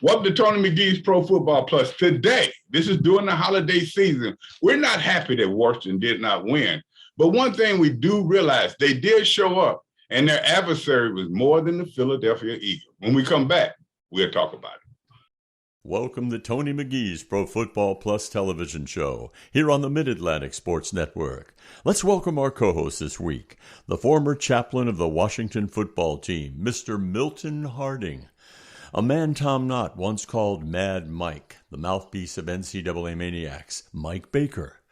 Welcome to Tony McGee's Pro Football Plus. Today, this is during the holiday season. We're not happy that Washington did not win. But one thing we do realize, they did show up, and their adversary was more than the Philadelphia Eagles. When we come back, we'll talk about it. Welcome to Tony McGee's Pro Football Plus television show, here on the Mid-Atlantic Sports Network. Let's welcome our co-host this week, the former chaplain of the Washington football team, Mr. Milton Harding. A man Tom Knott once called Mad Mike, the mouthpiece of NCAA maniacs, Mike Baker.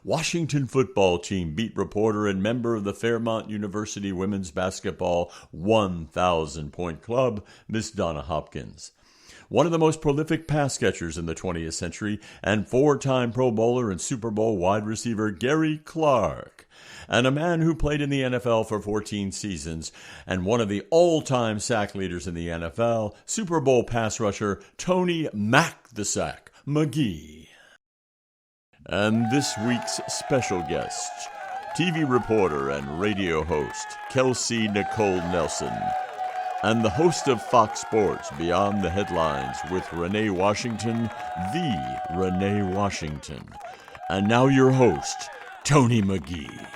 Washington football team beat reporter and member of the Fairmont University women's basketball 1,000-point club, Miss Donna Hopkins. One of the most prolific pass catchers in the 20th century, and four-time Pro Bowler and Super Bowl wide receiver Gary Clark. And a man who played in the NFL for 14 seasons, and one of the all-time sack leaders in the NFL, Super Bowl pass rusher Tony Mac the Sack McGee. And this week's special guest, TV reporter and radio host Kelsey Nicole Nelson, and the host of Fox Sports Beyond the Headlines with Renee Washington, the Renee Washington. And now your host, Tony McGee.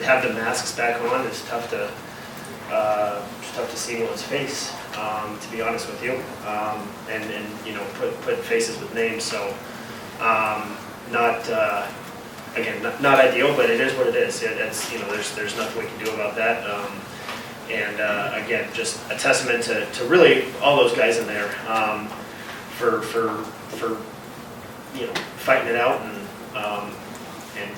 Have the masks back on is tough to see one's face, to be honest with you, and you know, put faces with names. So not ideal, but it is what it is. It's, you know, there's nothing we can do about that. Again, just a testament to really all those guys in there for you know, fighting it out and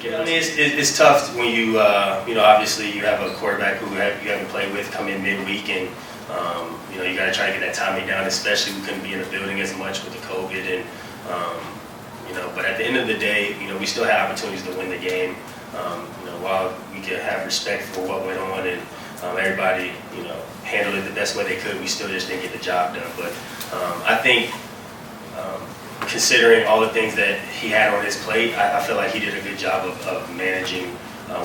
I mean, it's tough when you obviously you have a quarterback who you haven't played with come in midweek, and you know, you got to try to get that timing down. Especially we couldn't be in the building as much with the COVID, and you know. But at the end of the day, you know, we still had opportunities to win the game. You know, while we could have respect for what went on, and everybody, you know, handled it the best way they could, we still just didn't get the job done. But I think. Considering all the things that he had on his plate, I feel like he did a good job of managing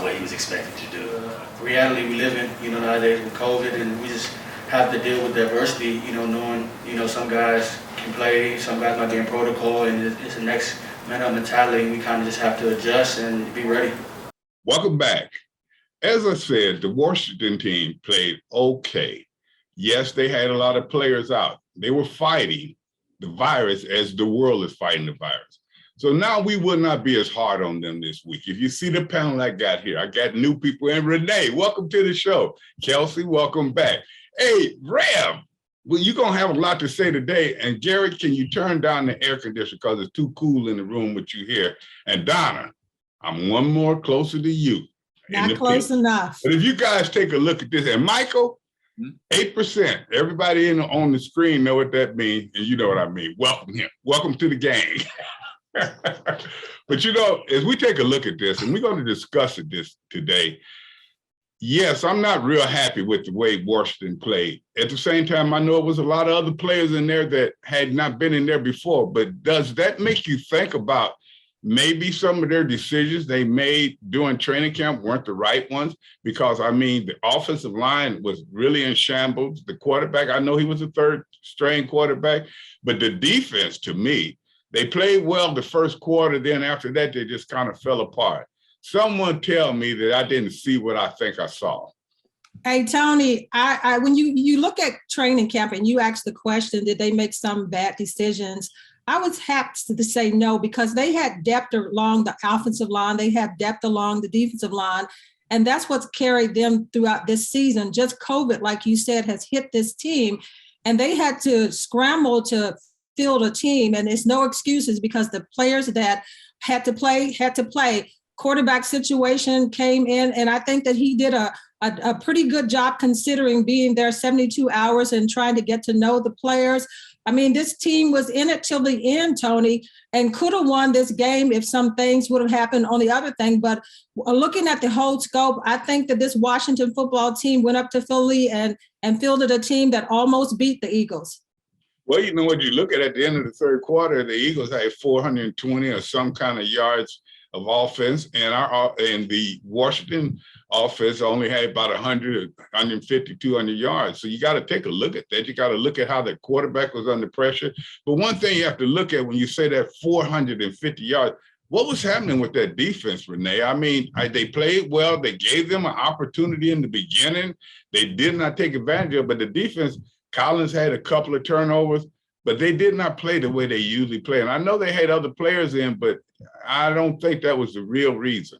what he was expected to do. Reality we live in, you know, nowadays with COVID, and we just have to deal with diversity, you know, knowing, you know, some guys can play, some guys might be in protocol, and it's the next man up mentality. We kind of just have to adjust and be ready. Welcome back. As I said, the Washington team played okay. Yes, they had a lot of players out. They were fighting the virus as the world is fighting the virus. So now we will not be as hard on them this week. If you see the panel I got here, I got new people. And Renee, welcome to the show. Kelsey, welcome back. Hey, Rev, well, you're going to have a lot to say today. And Gary, can you turn down the air conditioner because it's too cool in the room with you here? And Donna, I'm one more closer to you. Not close enough. But if you guys take a look at this, and Michael, 8%. Everybody on the screen know what that means, and you know what I mean. Welcome to the gang. But you know, as we take a look at this, and we're going to discuss this today, yes, I'm not real happy with the way Washington played. At the same time, I know it was a lot of other players in there that had not been in there before, but does that make you think about maybe some of their decisions they made during training camp weren't the right ones? Because, I mean, the offensive line was really in shambles. The quarterback, I know he was a third-string quarterback, but the defense, to me, they played well the first quarter. Then after that, they just kind of fell apart. Someone tell me that I didn't see what I think I saw. Hey, Tony, I when you look at training camp and you ask the question, did they make some bad decisions? I was happy to say no, because they had depth along the offensive line. They had depth along the defensive line. And that's what's carried them throughout this season. Just COVID, like you said, has hit this team, and they had to scramble to field a team. And it's no excuses because the players that had to play. Quarterback situation came in, and I think that he did a pretty good job considering being there 72 hours and trying to get to know the players. I mean, this team was in it till the end, Tony, and could have won this game if some things would have happened on the other thing. But looking at the whole scope, I think that this Washington football team went up to Philly and fielded a team that almost beat the Eagles. Well, you know what you look at the end of the third quarter, the Eagles had 420 or some kind of yards of offense, and the Washington offense only had about 100, 150, 200 yards. So you got to take a look at that. You got to look at how the quarterback was under pressure. But one thing you have to look at when you say that 450 yards, what was happening with that defense, Renee? I mean, they played well. They gave them an opportunity in the beginning. They did not take advantage of it, but the defense, Collins had a couple of turnovers, but they did not play the way they usually play. And I know they had other players in, but I don't think that was the real reason.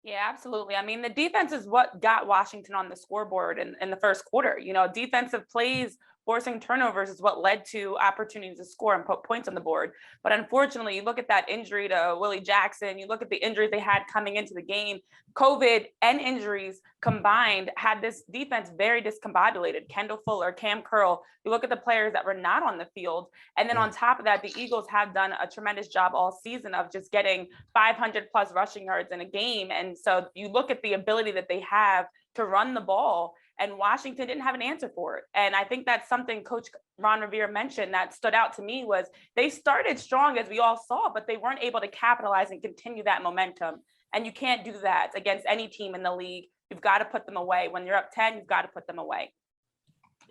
Yeah, absolutely. I mean, the defense is what got Washington on the scoreboard in the first quarter. You know, defensive plays, forcing turnovers is what led to opportunities to score and put points on the board. But unfortunately, you look at that injury to Willie Jackson, you look at the injuries they had coming into the game, COVID and injuries combined had this defense very discombobulated. Kendall Fuller, Cam Curl, you look at the players that were not on the field. And then on top of that, the Eagles have done a tremendous job all season of just getting 500 plus rushing yards in a game. And so you look at the ability that they have to run the ball, and Washington didn't have an answer for it. And I think that's something Coach Ron Rivera mentioned that stood out to me was they started strong, as we all saw, but they weren't able to capitalize and continue that momentum. And you can't do that against any team in the league. You've got to put them away. When you're up 10, you've got to put them away.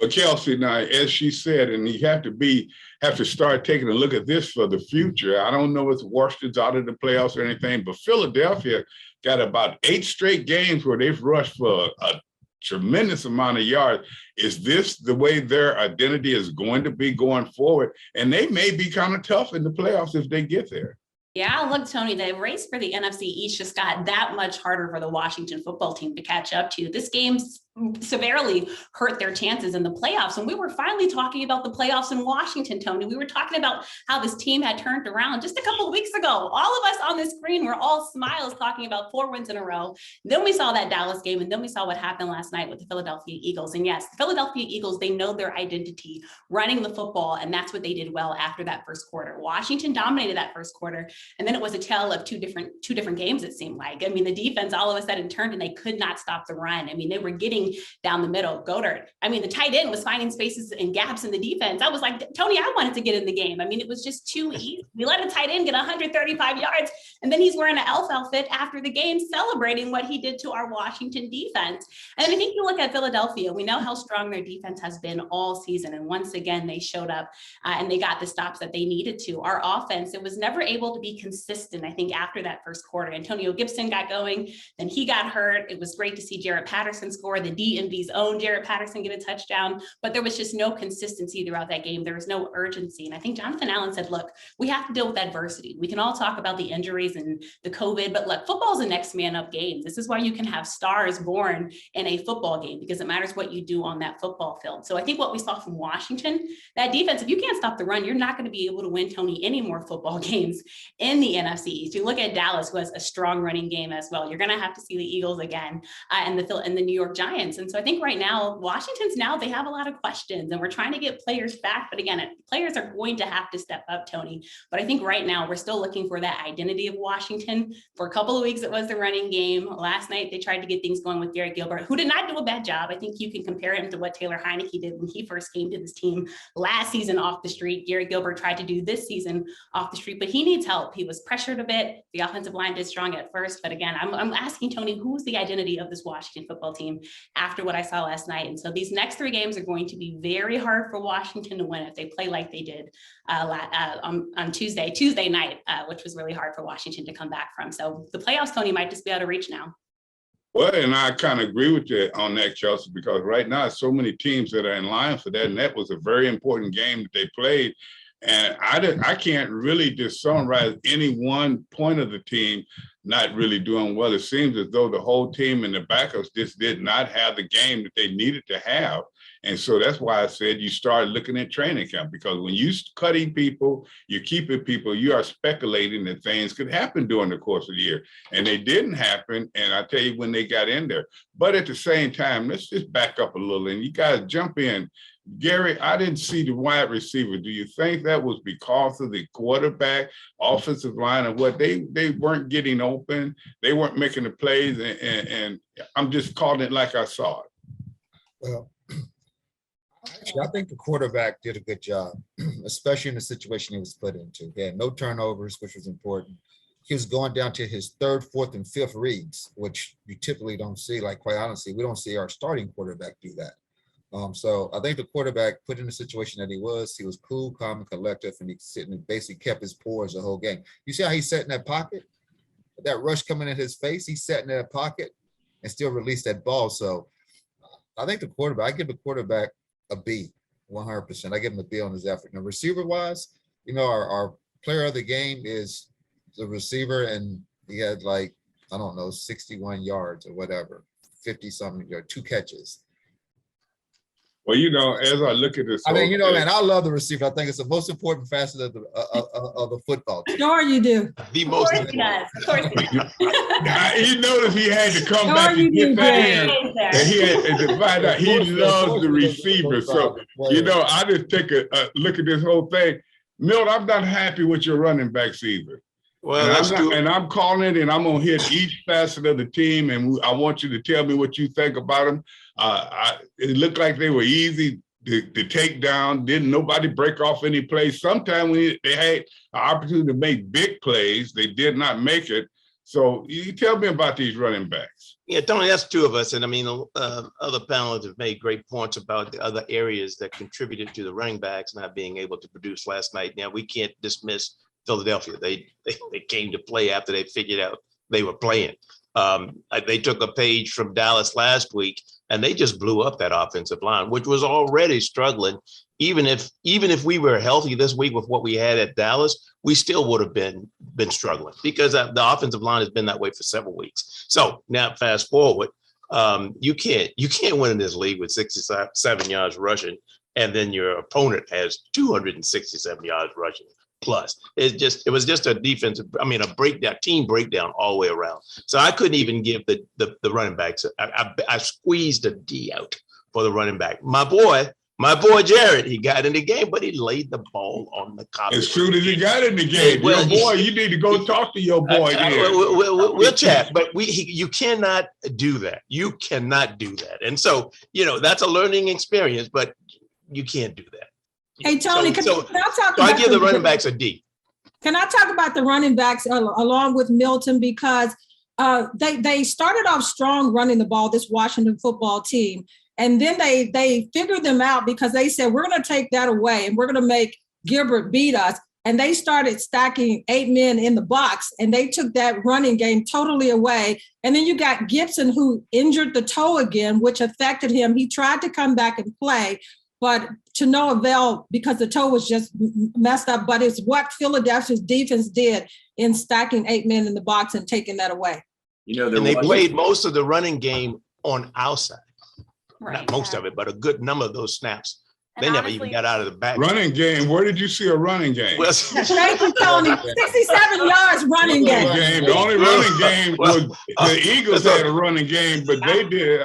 Well, Kelsey, now, as she said, and you have to start taking a look at this for the future. I don't know if Washington's out of the playoffs or anything, but Philadelphia got about 8 straight games where they've rushed for a tremendous amount of yards. Is this the way their identity is going to be going forward? And they may be kind of tough in the playoffs if they get there. Yeah, look, Tony, the race for the NFC East just got that much harder for the Washington football team to catch up to. This game's severely hurt their chances in the playoffs. And we were finally talking about the playoffs in Washington, Tony. We were talking about how this team had turned around just a couple of weeks ago. All of us on the screen were all smiles talking about 4 wins in a row. Then we saw that Dallas game, and then we saw what happened last night with the Philadelphia Eagles. And yes, the Philadelphia Eagles, they know their identity, running the football, and that's what they did well after that first quarter. Washington dominated that first quarter, and then it was a tale of two different games, it seemed like. I mean, the defense all of a sudden turned, and they could not stop the run. I mean, they were getting down the middle. Goddard. I mean, the tight end was finding spaces and gaps in the defense. I was like, Tony, I wanted to get in the game. I mean, it was just too easy. We let a tight end get 135 yards, and then he's wearing an elf outfit after the game, celebrating what he did to our Washington defense. And I think you look at Philadelphia, we know how strong their defense has been all season. And once again, they showed up and they got the stops that they needed to. Our offense, it was never able to be consistent, I think, after that first quarter. Antonio Gibson got going, then he got hurt. It was great to see Jarrett Patterson score, the DMV's own Jarrett Patterson get a touchdown, but there was just no consistency throughout that game. There was no urgency. And I think Jonathan Allen said, look, we have to deal with adversity. We can all talk about the injuries and the COVID, but look, football is a next man up game. This is why you can have stars born in a football game, because it matters what you do on that football field. So I think what we saw from Washington, that defense, if you can't stop the run, you're not going to be able to win, Tony, any more football games in the NFC East. You look at Dallas, who has a strong running game as well. You're going to have to see the Eagles again and the New York Giants. And so I think right now, Washington's they have a lot of questions, and we're trying to get players back. But again, players are going to have to step up, Tony. But I think right now we're still looking for that identity of Washington. For a couple of weeks, it was the running game. Last night, they tried to get things going with Garrett Gilbert, who did not do a bad job. I think you can compare him to what Taylor Heineke did when he first came to this team last season off the street. Garrett Gilbert tried to do this season off the street, but he needs help. He was pressured a bit. The offensive line did strong at first. But again, I'm asking Tony, who's the identity of this Washington football team after what I saw last night? And so these next 3 games are going to be very hard for Washington to win if they play like they did on Tuesday night, which was really hard for Washington to come back from. So the playoffs, Tony, might just be out of reach now. Well, and I kind of agree with you on that, Chelsea, because right now, so many teams that are in line for that, and that was a very important game that they played. And I can't really just summarize any one point of the team. not really doing well. It seems as though the whole team and the backups just did not have the game that they needed to have. And so that's why I said you start looking at training camp, because when you're cutting people, you're keeping people, you are speculating that things could happen during the course of the year. And they didn't happen. And I tell you when they got in there. But at the same time, let's just back up a little and you guys jump in. Gary, I didn't see the wide receiver. Do you think that was because of the quarterback, offensive line, and what they weren't getting open? They weren't making the plays, and I'm just calling it like I saw it. Well, actually, I think the quarterback did a good job, especially in the situation he was put into. He had no turnovers, which was important. He was going down to his third, fourth, and fifth reads, which you typically don't see. Like, quite honestly, we don't see our starting quarterback do that. So I think the quarterback put in the situation that he was cool, calm, and collective, and he sitting and basically kept his poise the whole game. You see how he sat in that pocket? That rush coming in his face, he sat in that pocket and still released that ball. So I think the quarterback, I give the quarterback a B, 100%. I give him a B on his effort. Now, receiver-wise, you know, our player of the game is the receiver, and he had like, I don't know, 61 yards or whatever, 50-something yards, 2 catches. Well, you know, as I look at this, I mean, you know, man, I love the receiver. I think it's the most important facet of the football team. Sure you do. The most important. Of course he does. You notice he had to come back and get there. And he had to find out he loves the receiver. So, you know, I just take a look at this whole thing. Milt, I'm not happy with your running backs either. Well, I'm calling it, and I'm going to hit each facet of the team, and I want you to tell me what you think about them. It looked like they were easy to take down. Didn't nobody break off any plays. Sometimes when they had an opportunity to make big plays, they did not make it. So you tell me about these running backs. Yeah, Tony, that's 2 of us. And I mean, other panelists have made great points about the other areas that contributed to the running backs not being able to produce last night. Now, we can't dismiss Philadelphia. They came to play after they figured out they were playing. They took a page from Dallas last week, and they just blew up that offensive line, which was already struggling. Even if we were healthy this week with what we had at Dallas, we still would have been struggling because the offensive line has been that way for several weeks. So now fast forward, you can't win in this league with 67 yards rushing, and then your opponent has 267 yards rushing. Plus, it was just a defensive, team breakdown all the way around. So I couldn't even give the running backs. I squeezed a D out for the running back. My boy Jared, he got in the game, but he laid the ball on the copy. As soon as he got in the game, well, your boy, you need to go talk to your boy. We'll chat, but you cannot do that. You cannot do that. And so, you know, that's a learning experience, but you can't do that. Hey, Tony, can I talk about I give the running backs a D. Can I talk about the running backs along with Milton? Because they started off strong running the ball, this Washington football team. And then they figured them out because they said, we're going to take that away and we're going to make Gilbert beat us. And they started stacking 8 men in the box, and they took that running game totally away. And then you got Gibson, who injured the toe again, which affected him. He tried to come back and play, but to no avail because the toe was just messed up. But it's what Philadelphia's defense did in stacking 8 men in the box and taking that away. You know, they played most of the running game on our side. Right. Not most of it, but a good number of those snaps. They never even got out of the back. Running game. Where did you see a running game? Well, thank you, Tony. 67 yards running game. The only running game was the Eagles had a running game, but they did.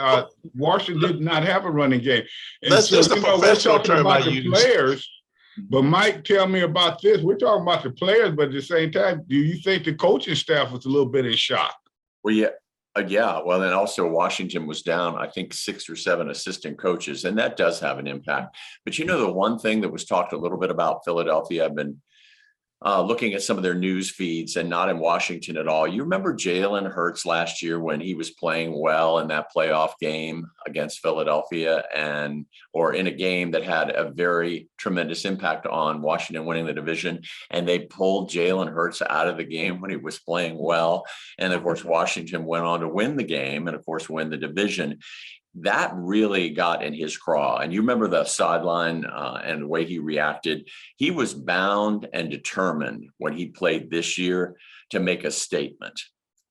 Washington did not have a running game. And that's just a professional term about the players. But Mike, tell me about this. We're talking about the players, but at the same time, do you think the coaching staff was a little bit in shock? Well, yeah. Well, then also Washington was down, I think, 6 or 7 assistant coaches, and that does have an impact. But, you know, the one thing that was talked a little bit about Philadelphia, I've been looking at some of their news feeds and not in Washington at all. You remember Jalen Hurts last year when he was playing well in that playoff game against Philadelphia or in a game that had a very tremendous impact on Washington winning the division. And they pulled Jalen Hurts out of the game when he was playing well. And of course, Washington went on to win the game and of course, win the division. That really got in his craw. And you remember the sideline and the way he reacted. He was bound and determined when he played this year to make a statement.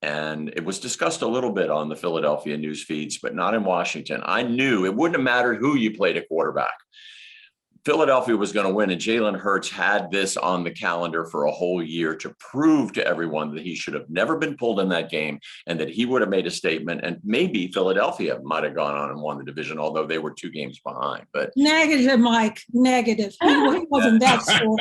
And it was discussed a little bit on the Philadelphia news feeds, but not in Washington. I knew it wouldn't have mattered who you played at quarterback. Philadelphia was going to win, and Jalen Hurts had this on the calendar for a whole year to prove to everyone that he should have never been pulled in that game and that he would have made a statement. And maybe Philadelphia might have gone on and won the division, although they were 2 games behind. But negative, Mike, negative. He wasn't that sure.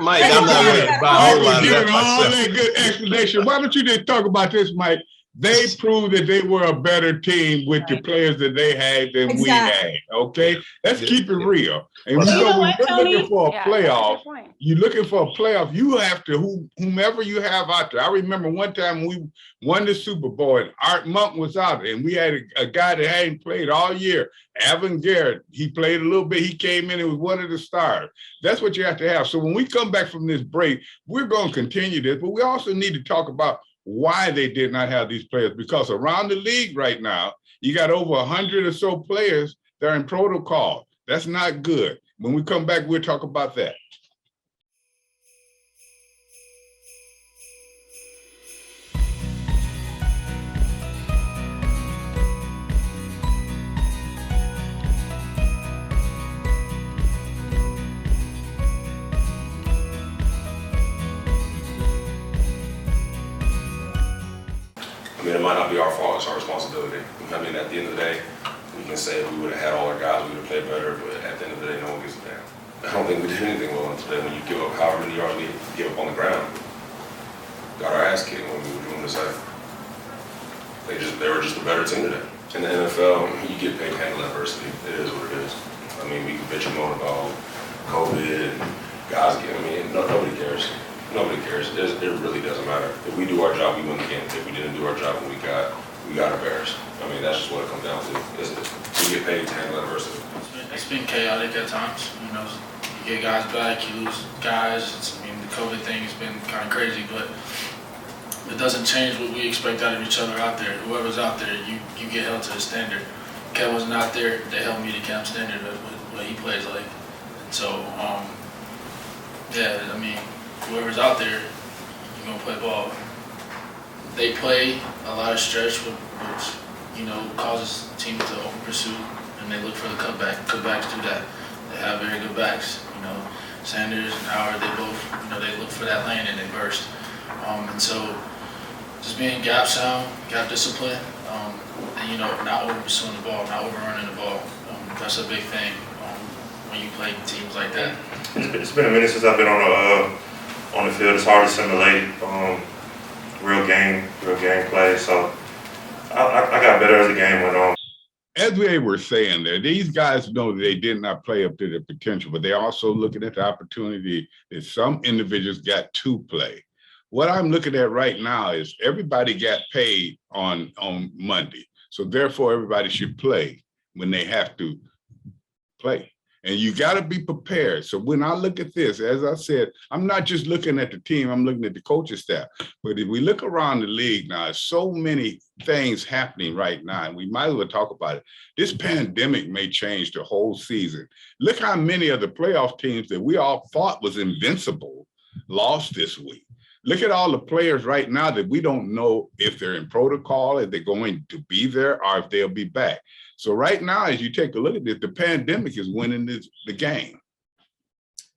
Mike, I'm not worried about a whole lot of that all myself. that good explanation. Why don't you just talk about this, Mike? They proved that they were a better team with the players that they had than we had. Okay, let's keep it real. And when you're looking for a playoff, you're looking for a playoff. You have to whomever you have out there. I remember one time we won the Super Bowl and Art Monk was out there, and we had a guy that hadn't played all year, Alvin Garrett. He played a little bit. He came in and was one of the stars. That's what you have to have. So when we come back from this break, we're going to continue this, but we also need to talk about why they did not have these players, because around the league right now, you got over 100 or so players that are in protocol. That's not good. When we come back, we'll talk about that. I mean, it might not be our fault, it's our responsibility. I mean, at the end of the day, we can say if we would have had all our guys, we would have played better, but at the end of the day, no one gives a damn. I don't think we did anything well today. When you give up however many yards we give up on the ground, got our ass kicked when we were doing the same. They were just a better team today. In the NFL, you get paid to handle adversity. It is what it is. I mean, we can bitch and moan about COVID and guys nobody cares. Nobody cares. It really doesn't matter. If we do our job, we win the game. If we didn't do our job, we got embarrassed. I mean, that's just what it comes down to. We get paid to handle adversity. It's been chaotic at times. You know, you get guys back, you lose guys. I mean, the COVID thing has been kind of crazy, but it doesn't change what we expect out of each other out there. Whoever's out there, you get held to the standard. Kev wasn't out there. They held me to Kev's standard of what he plays like. And so, I mean, whoever's out there, you're gonna play ball. They play a lot of stretch, which causes teams to over pursue, and they look for the cutbacks do that. They have very good backs. Sanders and Howard, they both, they look for that lane and they burst. And so, just being gap sound, gap discipline, and not over pursuing the ball, not overrunning the ball. That's a big thing when you play teams like that. It's been a minute since I've been on the field. It's hard to simulate real game play. So I got better as the game went on. As we were saying there, these guys know that they did not play up to their potential, but they're also looking at the opportunity that some individuals got to play. What I'm looking at right now is everybody got paid on Monday. So therefore, everybody should play when they have to play. And you got to be prepared. So when I look at this, as I said, I'm not just looking at the team, I'm looking at the coaching staff. But if we look around the league now, there's so many things happening right now, and we might as well talk about it. This pandemic may change the whole season. Look how many of the playoff teams that we all thought was invincible lost this week. Look at all the players right now that we don't know if they're in protocol, if they're going to be there, or if they'll be back. So right now, as you take a look at this, the pandemic is winning the game.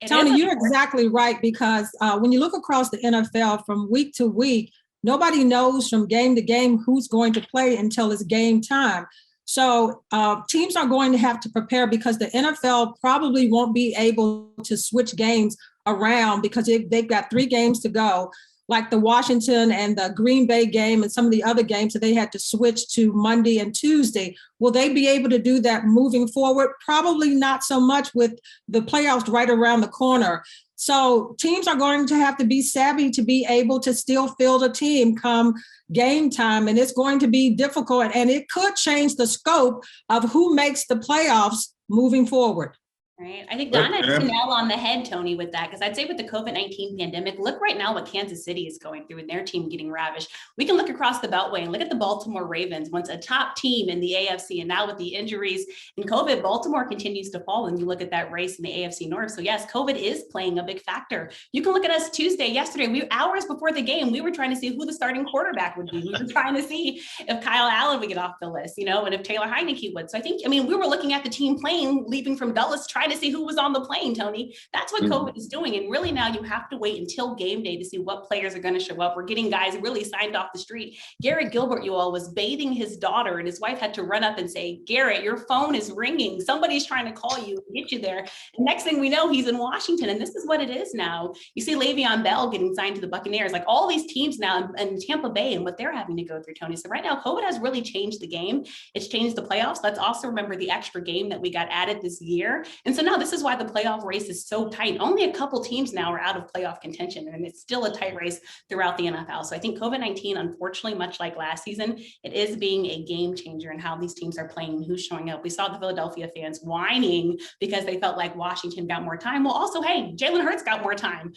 Tony, you're exactly right, because when you look across the NFL from week to week, nobody knows from game to game who's going to play until it's game time. So teams are going to have to prepare, because the NFL probably won't be able to switch games around, because they've got 3 games to go, like the Washington and the Green Bay game and some of the other games that they had to switch to Monday and Tuesday. Will they be able to do that moving forward? Probably not so much with the playoffs right around the corner. So teams are going to have to be savvy to be able to still field a team come game time. And it's going to be difficult, and it could change the scope of who makes the playoffs moving forward. Right. I think Donna hit the nail on the head, Tony, with that, because I'd say with the COVID-19 pandemic, look right now what Kansas City is going through and their team getting ravished. We can look across the Beltway and look at the Baltimore Ravens, once a top team in the AFC, and now with the injuries and COVID, Baltimore continues to fall when you look at that race in the AFC North. So yes, COVID is playing a big factor. You can look at us yesterday, hours before the game, we were trying to see who the starting quarterback would be. We were trying to see if Kyle Allen would get off the list, and if Taylor Heineke would. So we were looking at the team plane, leaving from Dulles, trying to see who was on the plane, Tony. That's what COVID is doing. And really now you have to wait until game day to see what players are going to show up. We're getting guys really signed off the street. Garrett Gilbert, you all, was bathing his daughter, and his wife had to run up and say, Garrett, your phone is ringing. Somebody's trying to call you and get you there. And next thing we know, he's in Washington. And this is what it is now. You see Le'Veon Bell getting signed to the Buccaneers, like all these teams now in Tampa Bay and what they're having to go through, Tony. So right now, COVID has really changed the game. It's changed the playoffs. Let's also remember the extra game that we got added this year. And so now this is why the playoff race is so tight. Only a couple teams now are out of playoff contention, and it's still a tight race throughout the NFL. So I think COVID-19, unfortunately, much like last season, it is being a game changer in how these teams are playing and who's showing up. We saw the Philadelphia fans whining because they felt like Washington got more time. Well, also, hey, Jalen Hurts got more time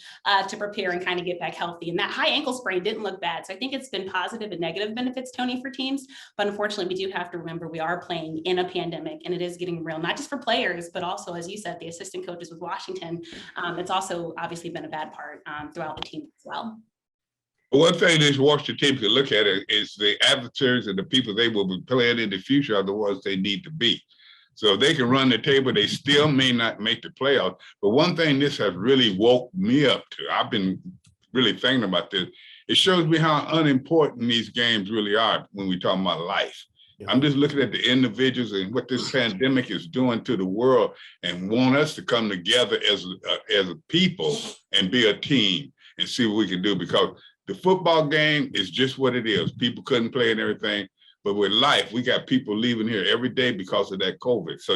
to prepare and kind of get back healthy. And that high ankle sprain didn't look bad. So I think it's been positive and negative benefits, Tony, for teams. But unfortunately, we do have to remember we are playing in a pandemic, and it is getting real, not just for players, but also, as you said, the assistant coaches with Washington. It's also obviously been a bad part throughout the team as well. One thing this Washington team can look at is the adversaries and the people they will be playing in the future are the ones they need to beat. So if they can run the table, they still may not make the playoffs. But one thing this has really woke me up to, I've been really thinking about this, it shows me how unimportant these games really are when we talk about life. I'm just looking at the individuals and what this pandemic is doing to the world, and want us to come together as a people and be a team and see what we can do, because the football game is just what it is. People couldn't play and everything, but with life, we got people leaving here every day because of that COVID. So,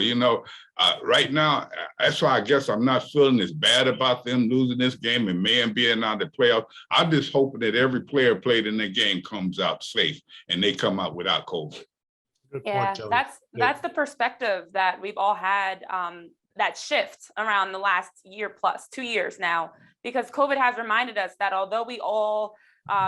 right now, that's why I guess I'm not feeling as bad about them losing this game and man being out of the playoffs. I'm just hoping that every player played in the game comes out safe and they come out without COVID. Yeah, that's the perspective that we've all had, that shift around the last year plus 2 years now, because COVID has reminded us that although we all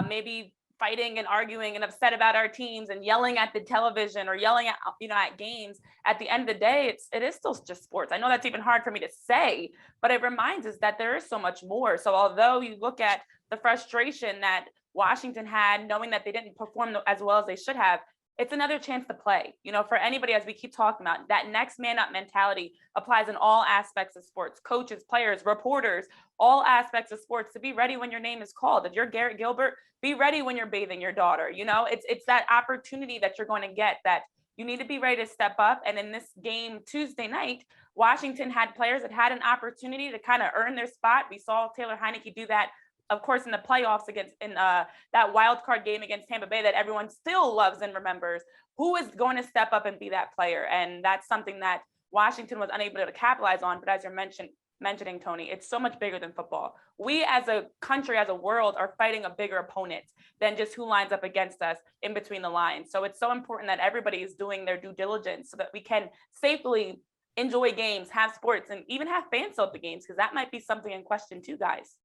maybe fighting and arguing and upset about our teams and yelling at the television or yelling at at games, at the end of the day, it is still just sports. I know that's even hard for me to say, but it reminds us that there is so much more. So although you look at the frustration that Washington had, knowing that they didn't perform as well as they should have, it's another chance to play. For anybody, as we keep talking about, that next man up mentality applies in all aspects of sports, coaches, players, reporters, all aspects of sports, to be ready when your name is called. If you're Garrett Gilbert, be ready when you're bathing your daughter. It's that opportunity that you're going to get, that you need to be ready to step up. And in this game Tuesday night, Washington had players that had an opportunity to kind of earn their spot. We saw Taylor Heineke do that, of course, in the playoffs in that wild card game against Tampa Bay that everyone still loves and remembers. Who is going to step up and be that player? And that's something that Washington was unable to capitalize on. But as you're mentioning, Tony, it's so much bigger than football. We as a country, as a world, are fighting a bigger opponent than just who lines up against us in between the lines. So it's so important that everybody is doing their due diligence so that we can safely enjoy games, have sports, and even have fans at the games, because that might be something in question too, guys.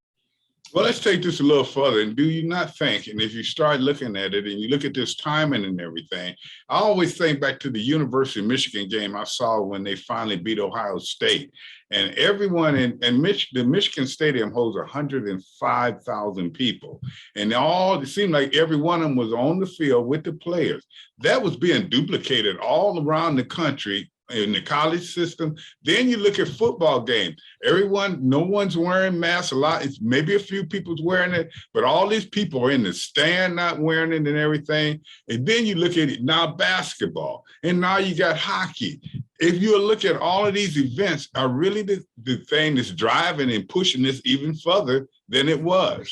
Well, let's take this a little further. And do you not think, and if you start looking at it and you look at this timing and everything, I always think back to the University of Michigan game I saw when they finally beat Ohio State. And everyone in the Michigan Stadium holds 105,000 people. And it seemed like every one of them was on the field with the players. That was being duplicated all around the country in the college system. Then you look at football games. No one's wearing masks. Maybe a few people's wearing it, but all these people are in the stand not wearing it and everything. And then you look at it now, basketball, and now you got hockey. If you look at all of these events, are really the thing that's driving and pushing this even further than it was.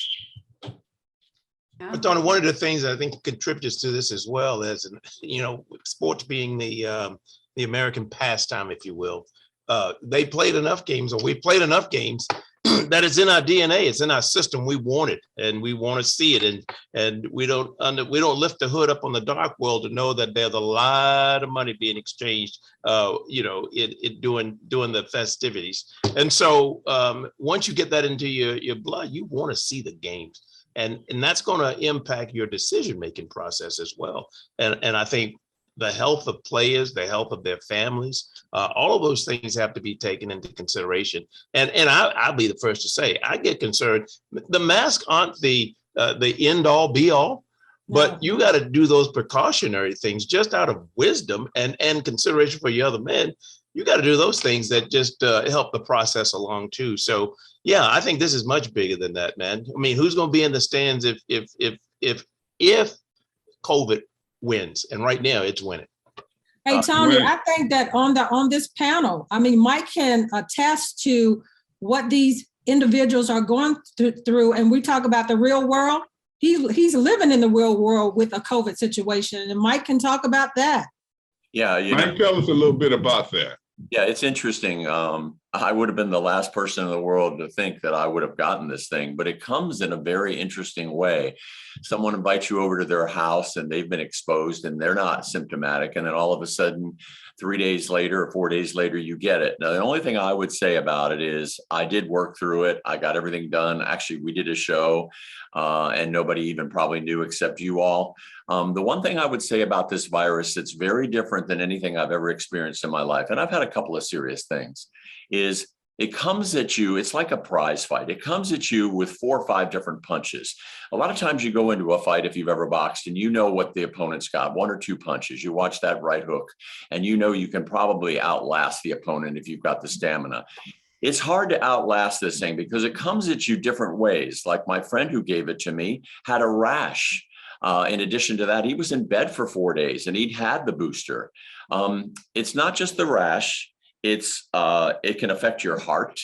But Donna, one of the things I think contributes to this as well is, sports being the American pastime, if you will. They played enough games, or we played enough games that is in our DNA. It's in our system. We want it, and we want to see it. And we don't lift the hood up on the dark world to know that there's a lot of money being exchanged, in doing the festivities. And so once you get that into your blood, you want to see the games, and that's going to impact your decision-making process as well. And I think the health of players, the health of their families, all of those things have to be taken into consideration. And I'll be the first to say, I get concerned. The masks aren't the end all be all, but you got to do those precautionary things just out of wisdom and consideration for your other men. You got to do those things that just help the process along too. So yeah, I think this is much bigger than that, man. I mean, who's going to be in the stands if COVID wins? And right now it's winning. Hey, Tony, I think that on this panel, I mean, Mike can attest to what these individuals are going through. And we talk about the real world. He's living in the real world with a COVID situation, and Mike can talk about that. Yeah. Mike, tell us a little bit about that. Yeah, it's interesting. I would have been the last person in the world to think that I would have gotten this thing, but it comes in a very interesting way. Someone invites you over to their house and they've been exposed and they're not symptomatic. And then all of a sudden, 3 days later or 4 days later, you get it. Now, the only thing I would say about it is I did work through it. I got everything done. Actually, we did a show and nobody even probably knew except you all. The one thing I would say about this virus that's very different than anything I've ever experienced in my life, and I've had a couple of serious things, is it comes at you, it's like a prize fight. It comes at you with 4 or 5 different punches. A lot of times you go into a fight, if you've ever boxed, and you know what the opponent's got, 1 or 2 punches. You watch that right hook, and you know you can probably outlast the opponent if you've got the stamina. It's hard to outlast this thing because it comes at you different ways. Like my friend who gave it to me had a rash. In addition to that, he was in bed for 4 days and he'd had the booster. It's not just the rash. It can affect your heart.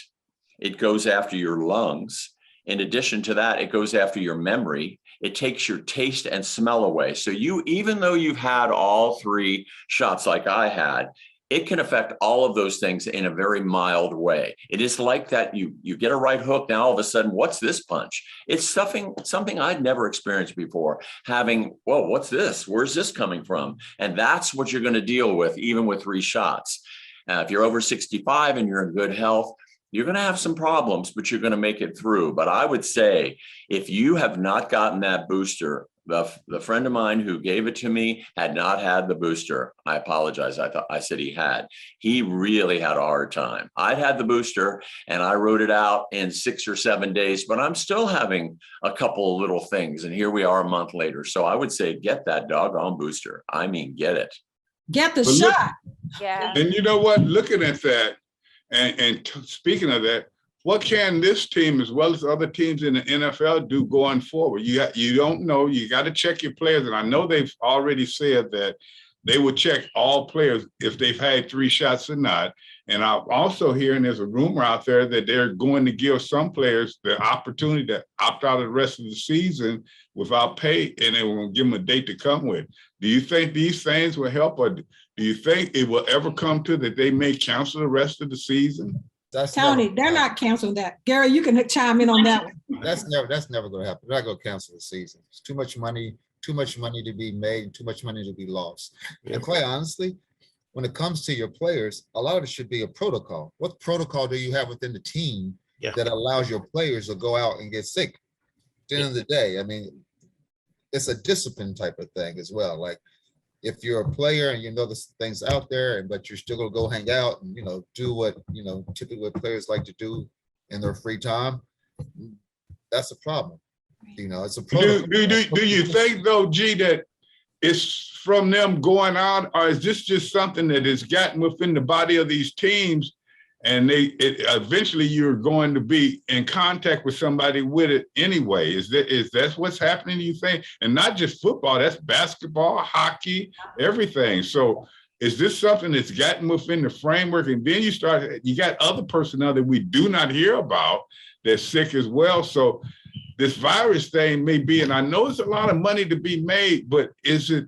It goes after your lungs. In addition to that, it goes after your memory. It takes your taste and smell away. So even though you've had all 3 shots like I had, it can affect all of those things in a very mild way. It is like that you get a right hook, now all of a sudden, what's this punch? It's something I'd never experienced before. Having, whoa, what's this? Where's this coming from? And that's what you're going to deal with, even with 3 shots. If you're over 65 and you're in good health, you're going to have some problems, but you're going to make it through. But I would say if you have not gotten that booster, the friend of mine who gave it to me had not had the booster. I apologize. I said he had. He really had a hard time. I'd had the booster and I wrote it out in 6 or 7 days, but I'm still having a couple of little things. And here we are a month later. So I would say, get that doggone booster. I mean, get it. Get the shot. Yeah. And you know what? Looking at that, and speaking of that, what can this team, as well as other teams in the NFL, do going forward? You don't know. You got to check your players. And I know they've already said that they will check all players if they've had 3 shots or not. And I'm also hearing there's a rumor out there that they're going to give some players the opportunity to opt out of the rest of the season without pay, and they will give them a date to come with. Do you think these things will help, or do you think it will ever come to that they may cancel the rest of the season? Tony, they're not canceling that. Gary, you can chime in on that one. That's never going to happen. They're not going to cancel the season. It's too much money to be made, too much money to be lost. And quite honestly, when it comes to your players, a lot of it should be a protocol. What protocol do you have within the team that allows your players to go out and get sick? At the end of the day, I mean, it's a discipline type of thing as well. Like, if you're a player and you know there's things out there, but you're still gonna go hang out and do what typically what players like to do in their free time, that's a problem. It's a problem. Do you think though, G, that it's from them going out, or is this just something that has gotten within the body of these teams, and eventually you're going to be in contact with somebody with it anyway? Is that what's happening, you think? And not just football, that's basketball, hockey, everything. So is this something that's gotten within the framework? And then you got other personnel that we do not hear about that's sick as well. So this virus thing may be, and I know it's a lot of money to be made, but is it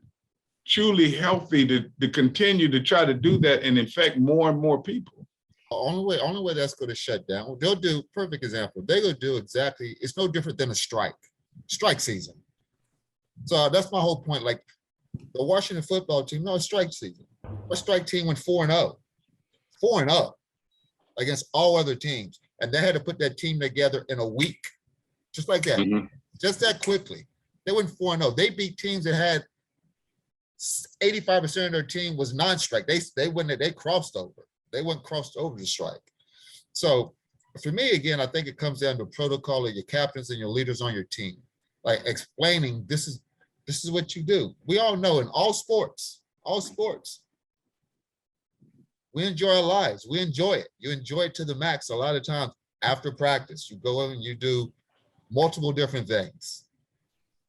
truly healthy to continue to try to do that and infect more and more people? Only way that's going to shut down. They'll do, perfect example. They're going to do exactly. It's no different than a strike season. So that's my whole point. Like the Washington football team, no strike season. A strike team went 4-0, 4-0 against all other teams, and they had to put that team together in a week, just like that, just that quickly. They went 4-0. They beat teams that had 85% of their team was non-strike. They crossed over. They weren't crossed over the strike. So for me, again, I think it comes down to protocol of your captains and your leaders on your team, like explaining this is what you do. We all know in all sports, we enjoy our lives. We enjoy it. You enjoy it to the max. A lot of times after practice, you go in and you do multiple different things.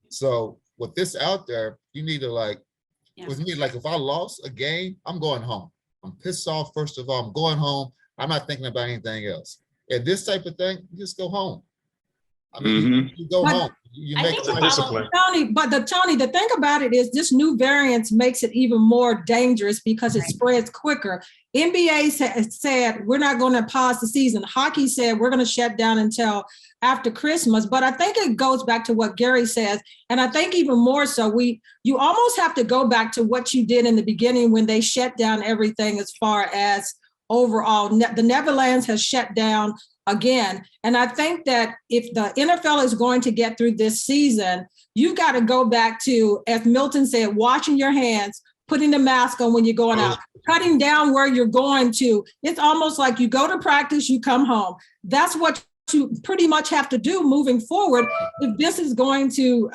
So with this out there, you need to with me, like if I lost a game, I'm going home. I'm pissed off, first of all. I'm going home. I'm not thinking about anything else. And this type of thing, you just go home. I mean, you go home. You make the discipline. Tony, the thing about it is this new variant makes it even more dangerous because it spreads quicker. NBA said we're not going to pause the season. Hockey said we're going to shut down until after Christmas. But I think it goes back to what Gary says. And I think even more so, you almost have to go back to what you did in the beginning when they shut down everything as far as overall. The Netherlands has shut down again. And I think that if the NFL is going to get through this season, you got to go back to, as Milton said, washing your hands, putting the mask on when you're going out, cutting down where you're going to. It's almost like you go to practice, you come home. That's what you pretty much have to do moving forward. If this is going to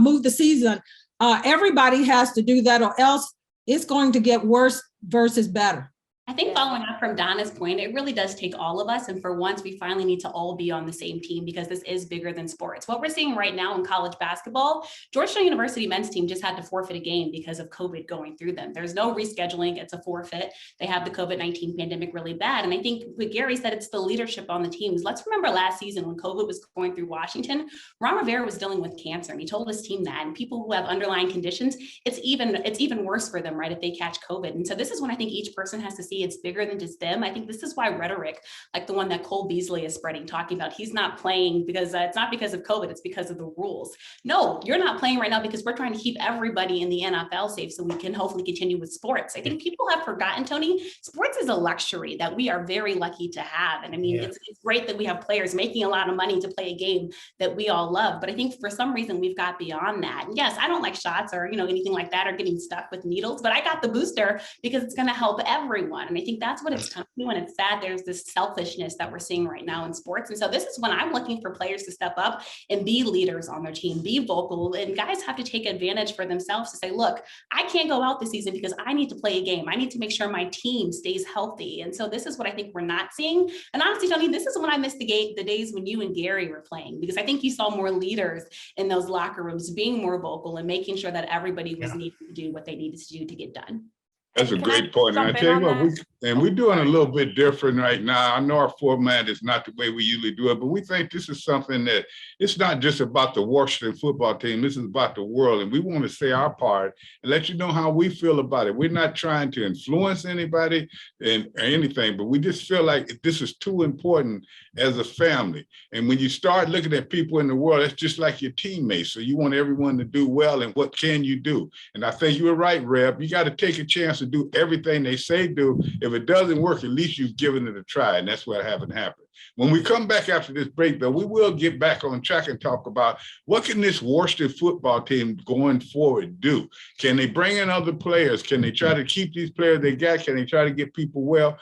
move the season, everybody has to do that, or else it's going to get worse versus better. I think following up from Donna's point, it really does take all of us. And for once, we finally need to all be on the same team because this is bigger than sports. What we're seeing right now in college basketball, Georgetown University men's team just had to forfeit a game because of COVID going through them. There's no rescheduling. It's a forfeit. They have the COVID-19 pandemic really bad. And I think what Gary said, it's the leadership on the teams. Let's remember last season when COVID was going through Washington, Ron Rivera was dealing with cancer. And he told his team that. And people who have underlying conditions, it's even worse for them, right, if they catch COVID. And so this is when I think each person has to see it's bigger than just them. I think this is why rhetoric, like the one that Cole Beasley is spreading, talking about he's not playing because it's not because of COVID, it's because of the rules. No, you're not playing right now because we're trying to keep everybody in the NFL safe so we can hopefully continue with sports. I think people have forgotten, Tony, sports is a luxury that we are very lucky to have. And I mean, it's great that we have players making a lot of money to play a game that we all love. But I think for some reason we've got beyond that. And yes, I don't like shots or, anything like that or getting stuck with needles, but I got the booster because it's going to help everyone. And I think that's what it's come to, and it's sad there's this selfishness that we're seeing right now in sports. And so this is when I'm looking for players to step up and be leaders on their team, be vocal, and guys have to take advantage for themselves to say, look, I can't go out this season because I need to play a game. I need to make sure my team stays healthy. And so this is what I think we're not seeing. And honestly, Tony, this is when I miss the days when you and Gary were playing, because I think you saw more leaders in those locker rooms being more vocal and making sure that everybody was needing to do what they needed to do to get done. That's a great point. And I tell you what, we're doing a little bit different right now. I know our format is not the way we usually do it, but we think this is something that it's not just about the Washington football team. This is about the world. And we want to say our part and let you know how we feel about it. We're not trying to influence anybody or anything, but we just feel like this is too important as a family. And when you start looking at people in the world, it's just like your teammates. So you want everyone to do well, and what can you do? And I think you were right, Reb. You got to take a chance to do everything they say do. If it doesn't work, at least you've given it a try, and that's what haven't happened. When we come back after this break, though, we will get back on track and talk about what can this Washington football team going forward do? Can they bring in other players? Can they try to keep these players they got? Can they try to get people well?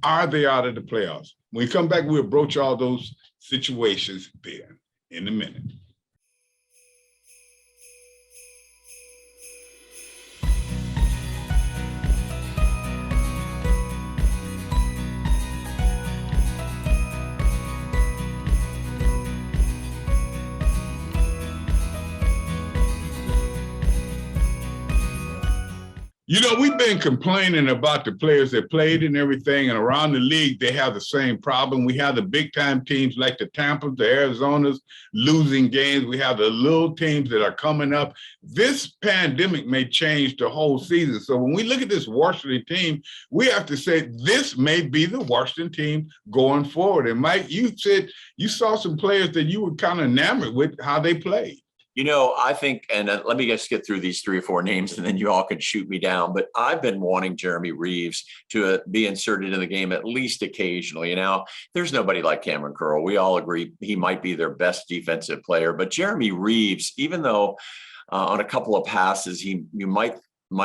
Are they out of the playoffs? When we come back, we'll broach all those situations then in a minute. You know, we've been complaining about the players that played and everything, and around the league, they have the same problem. We have the big-time teams like the Tampas, the Arizonas, losing games. We have the little teams that are coming up. This pandemic may change the whole season. So when we look at this Washington team, we have to say this may be the Washington team going forward. And Mike, you said you saw some players that you were kind of enamored with how they played. You know, I think, and let me just get through these 3 or 4 names and then you all can shoot me down, but I've been wanting Jeremy Reeves to be inserted in the game at least occasionally. Now, there's nobody like Cameron Curl. We all agree he might be their best defensive player, but Jeremy Reeves, even though on a couple of passes, you might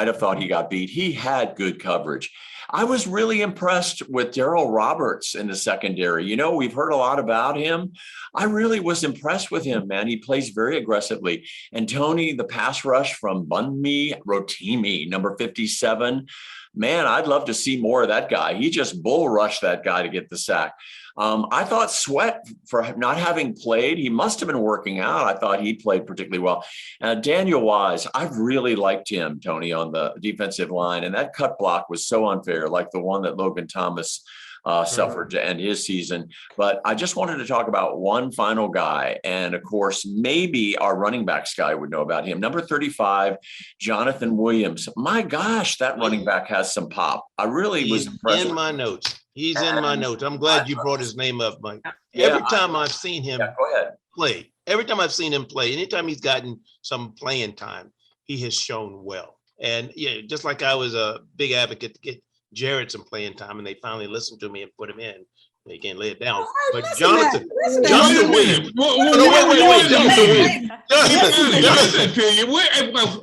have thought he got beat, he had good coverage. I was really impressed with Darrell Roberts in the secondary. You know, we've heard a lot about him. I really was impressed with him, man. He plays very aggressively. And Tony, the pass rush from Bunmi Rotimi, number 57, man, I'd love to see more of that guy. He just bull rushed that guy to get the sack. I thought Sweat, for not having played, he must have been working out. I thought he played particularly well. Daniel Wise, I've really liked him, Tony, on the defensive line. And that cut block was so unfair, like the one that Logan Thomas suffered to end his season. But I just wanted to talk about one final guy. And of course, maybe our running backs guy would know about him. Number 35, Jonathan Williams. My gosh, that running back has some pop. I really was impressed. In my notes. He's in my notes. I'm glad you brought his name up, Mike. Every time I've seen him play, anytime he's gotten some playing time, he has shown well. And yeah, just like I was a big advocate to get Jared some playing time, and they finally listened to me and put him in. They can't lay it down. But Jonathan Williams.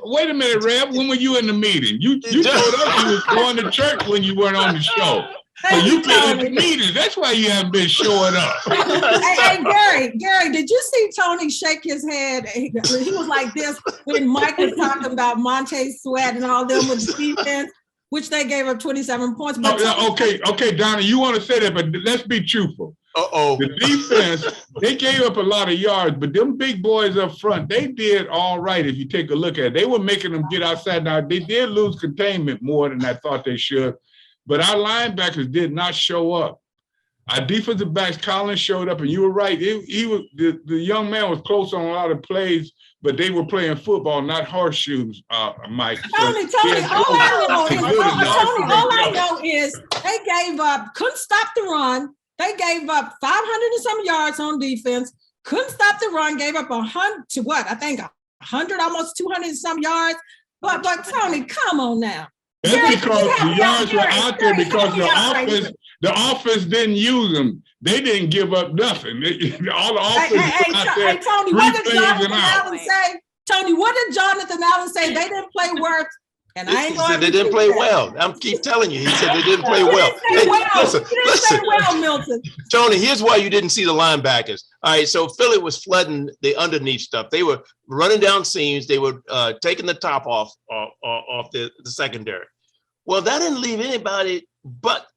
Wait a minute, Rev. When were you in the meeting? You told us you was going to church when you weren't on the show. So you've been in the meetings. That's why you haven't been showing up. Hey, Gary, did you see Tony shake his head? He was like this when Mike was talking about Montez Sweat and all them with the defense, which they gave up 27 points. But okay, Donna, you want to say that, but let's be truthful. The defense, they gave up a lot of yards, but them big boys up front, they did all right if you take a look at it. They were making them get outside. Now, they did lose containment more than I thought they should, but our linebackers did not show up. Our defensive backs, Collins showed up, and you were right. He was the young man was close on a lot of plays, but they were playing football, not horseshoes, Mike. Tony, all I know is they gave up, couldn't stop the run. They gave up 500 and some yards on defense, couldn't stop the run, gave up 100 to what? I think 100, almost 200 and some yards. But Tony, come on now. That's because the yards were out there because the offense didn't use them. They didn't give up nothing. All the offense out there. Hey, Tony, what did Jonathan Allen say? Tony, what did Jonathan Allen say? They didn't play worth. And I ain't going to. They didn't play well. I'm keep telling you. He said they didn't play well. Listen, Milton. Tony, here's why you didn't see the linebackers. All right, so Philly was flooding the underneath stuff. They were running down seams. They were taking the top off the secondary. Well, that didn't leave anybody but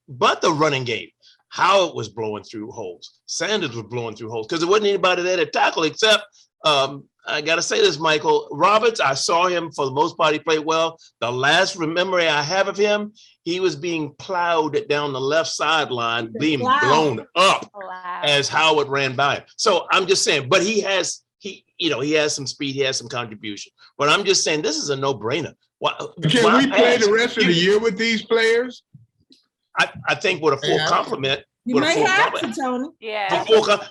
the running game. Howard was blowing through holes. Sanders was blowing through holes because there wasn't anybody there to tackle except, I got to say this, Michael Roberts. I saw him for the most part. He played well. The last memory I have of him, he was being plowed down the left sideline, being blown up as Howard ran by him. So I'm just saying, but he has some speed. He has some contribution. But I'm just saying, this is a no-brainer. Can we play the rest of the year with these players? I think with a full complement. You may have to, Tony. Yeah.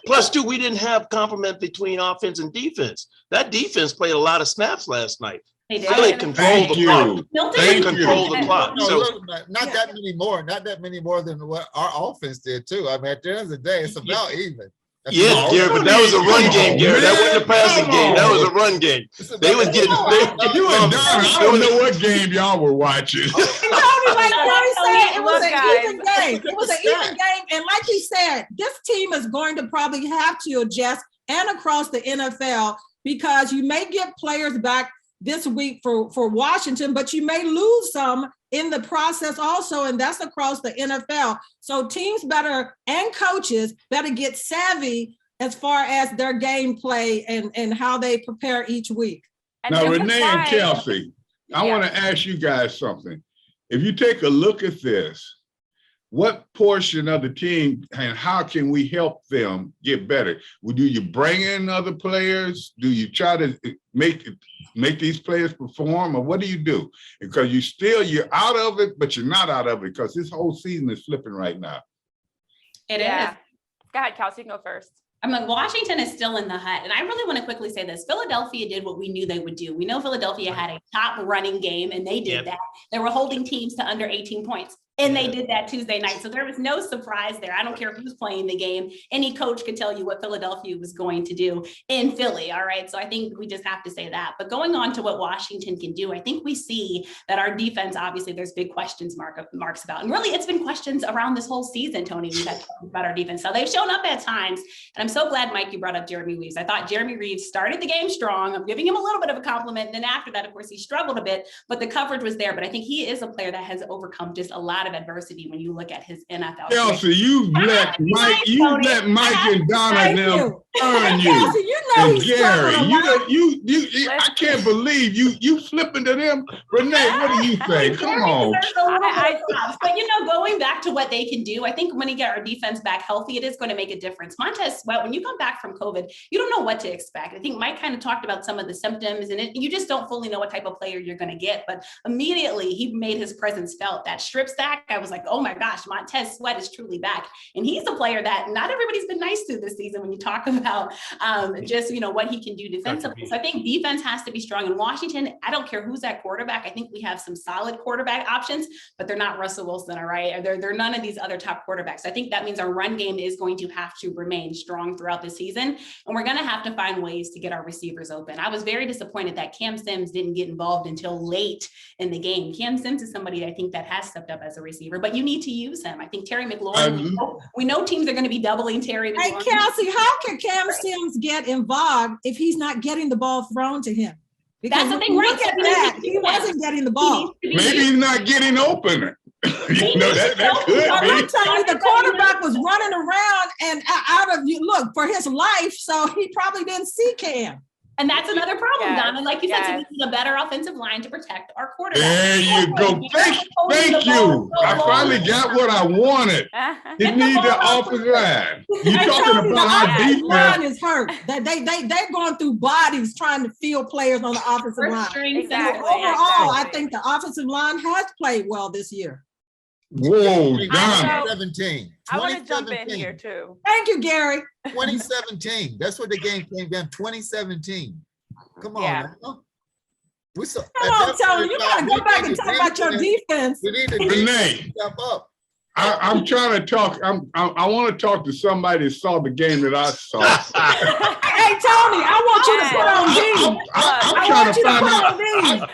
Plus, too, we didn't have complement between offense and defense. That defense played a lot of snaps last night. They did. Really controlled the clock. They controlled the clock. Not that many more. Not that many more than what our offense did too. I mean, at the end of the day, it's about even. Yeah, Gary, but that was a run game, Gary. That wasn't a passing game. That was a run game. They was getting. You and Donna, I don't know what game y'all were watching. Like Tony said, it was an even game. It was an even game, and like he said, this team is going to probably have to adjust and across the NFL because you may get players back this week for Washington, but you may lose some in the process also, and that's across the NFL. So teams and coaches better get savvy as far as their gameplay and how they prepare each week. Now, Renee and Kelsey, I want to ask you guys something. If you take a look at this, what portion of the team and how can we help them get better? Do you bring in other players? Do you try to make these players perform, or what do you do? Because you're out of it, but you're not out of it because this whole season is flipping right now. It is. Go ahead, Kelsey, you can go first. I mean, Washington is still in the hunt. And I really want to quickly say this. Philadelphia did what we knew they would do. We know Philadelphia had a top running game, and they did that. They were holding teams to under 18 points. And they did that Tuesday night. So there was no surprise there. I don't care who's playing the game. Any coach could tell you what Philadelphia was going to do in Philly. All right. So I think we just have to say that. But going on to what Washington can do, I think we see that our defense, obviously, there's big questions marks about. And really, it's been questions around this whole season, Tony. We've had talked about our defense. So they've shown up at times. And I'm so glad, Mike, you brought up Jeremy Reeves. I thought Jeremy Reeves started the game strong. I'm giving him a little bit of a compliment. And then after that, of course, he struggled a bit, but the coverage was there. But I think he is a player that has overcome just a lot of adversity when you look at his NFL. Kelsey, you let Mike and Donna and them turn you. Kelsey, you know and Gary, I can't believe you flipping to them. Renee, what do you think? Come on. But going back to what they can do, I think when you get our defense back healthy, it is going to make a difference. Montez Sweat, when you come back from COVID, you don't know what to expect. I think Mike kind of talked about some of the symptoms, and you just don't fully know what type of player you're going to get. But immediately he made his presence felt. That strip sack, I was like, oh my gosh, Montez Sweat is truly back. And he's a player that not everybody's been nice to this season when you talk about just, what he can do defensively. So I think defense has to be strong. In Washington, I don't care who's at quarterback. I think we have some solid quarterback options, but they're not Russell Wilson, all right? They're none of these other top quarterbacks. I think that means our run game is going to have to remain strong throughout the season. And we're going to have to find ways to get our receivers open. I was very disappointed that Cam Sims didn't get involved until late in the game. Cam Sims is somebody I think that has stepped up as a receiver, but you need to use him. I think Terry McLaurin, we know teams are going to be doubling Terry McLaurin. Hey, Kelsey, how can Cam Sims get involved if he's not getting the ball thrown to him? Because that's the thing, right? Look at that. He wasn't getting the ball. Maybe he's not getting open. That could be. I'm telling you, the quarterback was running around and out of for his life, so he probably didn't see Cam. And that's another problem, Donna. Like you said, so we need a better offensive line to protect our quarterback. There you go. Thank you. I finally got what I wanted. You need the offensive line. You're talking about our defense. Line is hurt. They're going through bodies trying to field players on the offensive line. Exactly. Overall, I think the offensive line has played well this year. Whoa, Donna. 2017. I want to jump in here too. Thank you, Gary. 2017. That's what the game came down. 2017. Come on. Yeah. Come on, Tony. You gotta go back and talk about your defense. We need to Renee, step up. I'm trying to talk. I want to talk to somebody that saw the game that I saw. Hey, Tony, I want you to put on D. I'm trying to find out.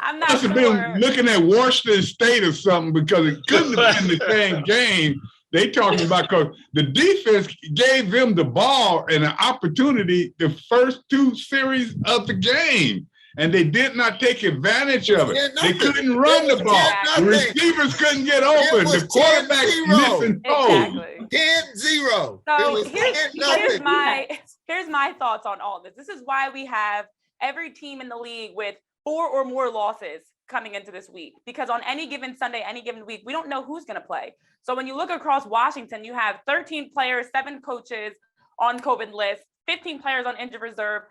I'm I not must have been looking at Washington State or something because it couldn't have been the same game. They talking about because the defense gave them the ball and an opportunity the first two series of the game. And they did not take advantage of it. They couldn't run the ball. The receivers couldn't get open. The quarterback missing toes. 10-0. So here's my thoughts on all this. This is why we have every team in the league with 4 or more losses coming into this week. Because on any given Sunday, any given week, we don't know who's going to play. So when you look across Washington, you have 13 players, 7 coaches on COVID list, 15 players on injured reserve.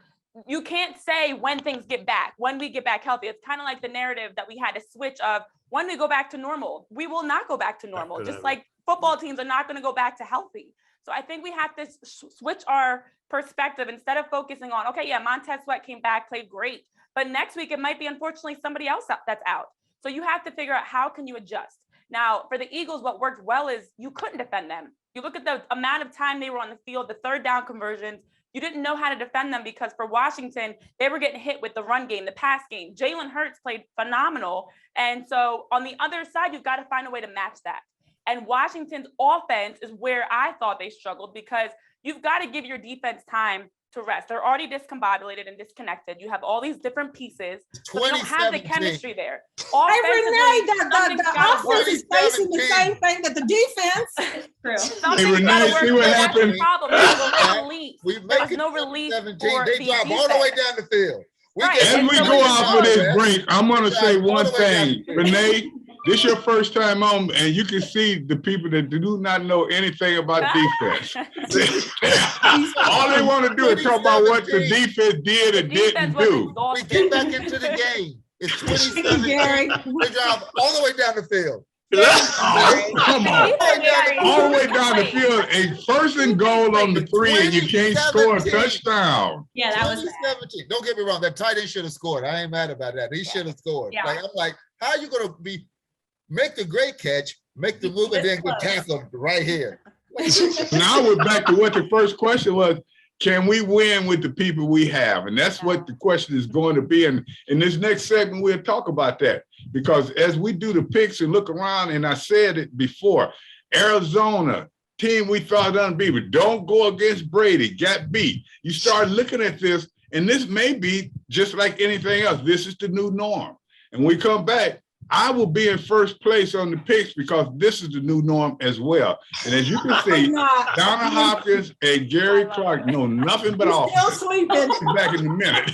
You can't say when things get back, when we get back healthy. It's kind of like the narrative that we had to switch of when we go back to normal. We will not go back to normal, just like football teams are not going to go back to healthy. So I think we have to switch our perspective instead of focusing on, okay, yeah, Montez Sweat came back, played great. But next week, it might be, unfortunately, somebody else that's out. So you have to figure out how can you adjust. Now, for the Eagles, what worked well is you couldn't defend them. You look at the amount of time they were on the field, the third down conversions. You didn't know how to defend them because for Washington, they were getting hit with the run game, the pass game. Jalen Hurts played phenomenal. And so on the other side, you've got to find a way to match that. And Washington's offense is where I thought they struggled because you've got to give your defense time to rest. They're already discombobulated and disconnected. You have all these different pieces. So they don't have the chemistry there. Hey, Renee, the offense is facing the same thing that the defense. True. Hey, Renee, see what happened? There was no relief for they drive all the way down the field. As we go off of this break, I'm going to say one thing. Renee, this is your first time on, and you can see the people that do not know anything about defense. All they want to do is talk about what the defense did and didn't do. We get back into the game. It's 2017. They drive all the way down the field. Come on. All the way down the field, a first and goal on the 3, and you can't score a touchdown. Yeah, that was 2017. Don't get me wrong. That tight end should have scored. I ain't mad about that. He should have scored. Yeah. Like, I'm like, how are you going to make the great catch, make the move, and then get tackled right here? Now we're back to what the first question was. Can we win with the people we have? And that's what the question is going to be. And in this next segment, we'll talk about that. Because as we do the picks and look around, and I said it before, Arizona, team we thought unbeatable, don't go against Brady, got beat. You start looking at this, and this may be just like anything else. This is the new norm. And when we come back, I will be in first place on the picks because this is the new norm as well. And as you can see, Donna Hopkins and Gary Clark know nothing but offense. Still sleeping. Back in a minute.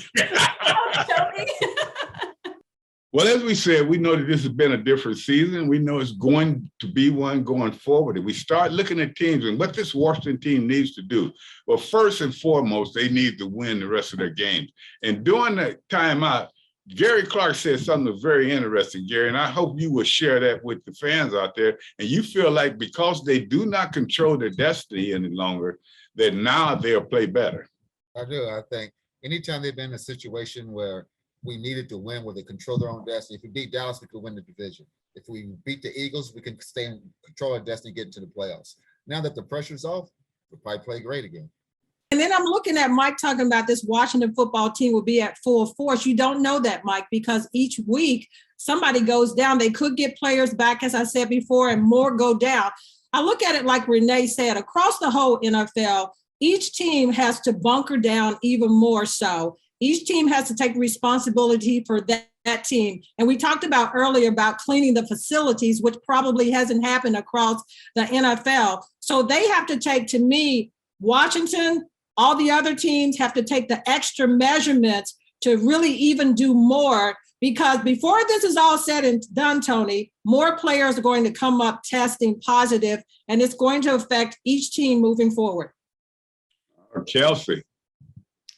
Well, as we said, we know that this has been a different season. We know it's going to be one going forward. And we start looking at teams and what this Washington team needs to do. Well, first and foremost, they need to win the rest of their games. And during that timeout, Gary Clark said something very interesting, Gary, and I hope you will share that with the fans out there. And you feel like because they do not control their destiny any longer, that now they'll play better. I do. I think anytime they've been in a situation where we needed to win, where they control their own destiny. If we beat Dallas, we could win the division. If we beat the Eagles, we can stay in control of destiny, get into the playoffs. Now that the pressure's off, we'll probably play great again. And then I'm looking at Mike talking about this Washington football team will be at full force. You don't know that, Mike, because each week somebody goes down. They could get players back, as I said before, and more go down. I look at it like Renee said, across the whole NFL, each team has to bunker down even more so. Each team has to take responsibility for that team. And we talked about earlier about cleaning the facilities, which probably hasn't happened across the NFL. So they have to take, to me, Washington, all the other teams have to take the extra measurements to really even do more, because before this is all said and done, Tony, more players are going to come up testing positive, and it's going to affect each team moving forward. Kelsey.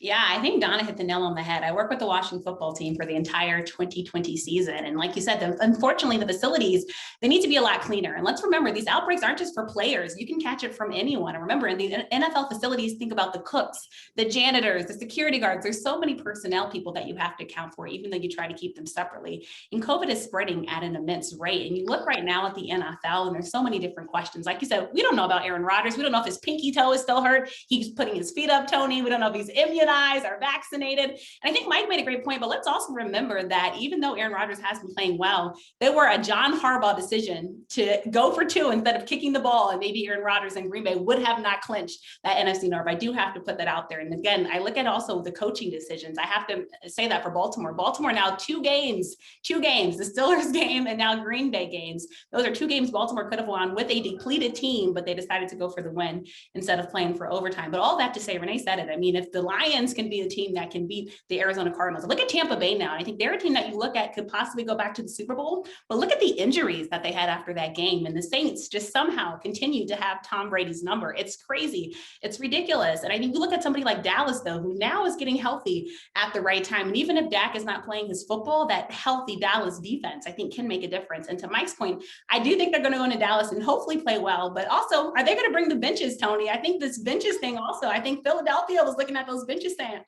Yeah, I think Donna hit the nail on the head. I work with the Washington football team for the entire 2020 season. And like you said, unfortunately, the facilities, they need to be a lot cleaner. And let's remember, these outbreaks aren't just for players. You can catch it from anyone. And remember, in the NFL facilities, think about the cooks, the janitors, the security guards. There's so many personnel people that you have to account for, even though you try to keep them separately. And COVID is spreading at an immense rate. And you look right now at the NFL, and there's so many different questions. Like you said, we don't know about Aaron Rodgers. We don't know if his pinky toe is still hurt. He's putting his feet up, Tony. We don't know if he's immunized, are vaccinated. And I think Mike made a great point, but let's also remember that even though Aaron Rodgers has been playing well, there were a John Harbaugh decision to go for 2 instead of kicking the ball, and maybe Aaron Rodgers and Green Bay would have not clinched that NFC North. I do have to put that out there. And again, I look at also the coaching decisions. I have to say that for Baltimore. Baltimore now 2 games, the Steelers game and now Green Bay games. Those are 2 games Baltimore could have won with a depleted team, but they decided to go for the win instead of playing for overtime. But all that to say, Renee said it. I mean, if the Lions can be the team that can beat the Arizona Cardinals. Look at Tampa Bay now. I think they're a team that you look at could possibly go back to the Super Bowl, but look at the injuries that they had after that game. And the Saints just somehow continue to have Tom Brady's number. It's crazy. It's ridiculous. And I think you look at somebody like Dallas, though, who now is getting healthy at the right time. And even if Dak is not playing his football, that healthy Dallas defense, I think, can make a difference. And to Mike's point, I do think they're going to go into Dallas and hopefully play well, but also, are they going to bring the benches, Tony? I think this benches thing also, I think Philadelphia was looking at those benches saying,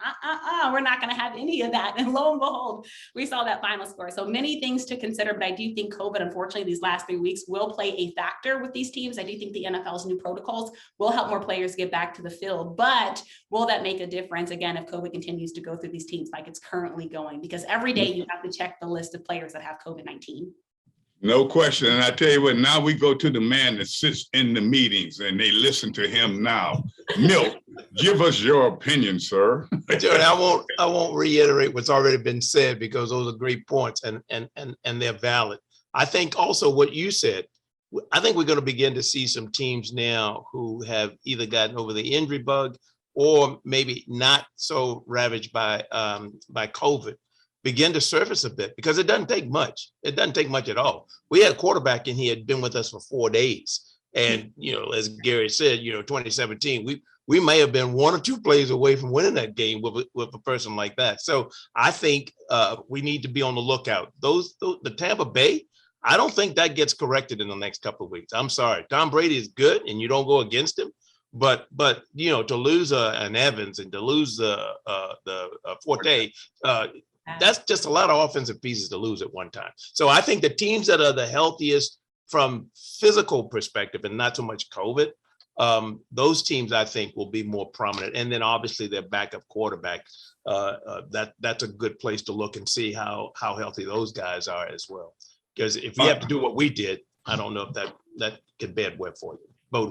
we're not going to have any of that. And lo and behold, we saw that final score. So many things to consider, but I do think COVID, unfortunately, these last 3 weeks will play a factor with these teams. I do think the NFL's new protocols will help more players get back to the field, but will that make a difference again if COVID continues to go through these teams like it's currently going? Because every day you have to check the list of players that have COVID-19. No question. And I tell you what, now we go to the man that sits in the meetings and they listen to him now. Milt, give us your opinion, sir. Jared, I won't reiterate what's already been said because those are great points and they're valid. I think also what you said, I think we're going to begin to see some teams now who have either gotten over the injury bug or maybe not so ravaged by COVID begin to surface a bit, because it doesn't take much. It doesn't take much at all. We had a quarterback in here, had been with us for 4 days. And, as Gary said, 2017, we may have been 1 or 2 plays away from winning that game with a person like that. So I think we need to be on the lookout. The Tampa Bay, I don't think that gets corrected in the next couple of weeks. I'm sorry. Tom Brady is good and you don't go against him. But to lose an Evans and to lose the Forte, that's just a lot of offensive pieces to lose at one time. So I think the teams that are the healthiest from physical perspective and not so much COVID, those teams I think will be more prominent. And then obviously their backup quarterback, that's a good place to look and see how healthy those guys are as well. Because if we have to do what we did, I don't know if that could bode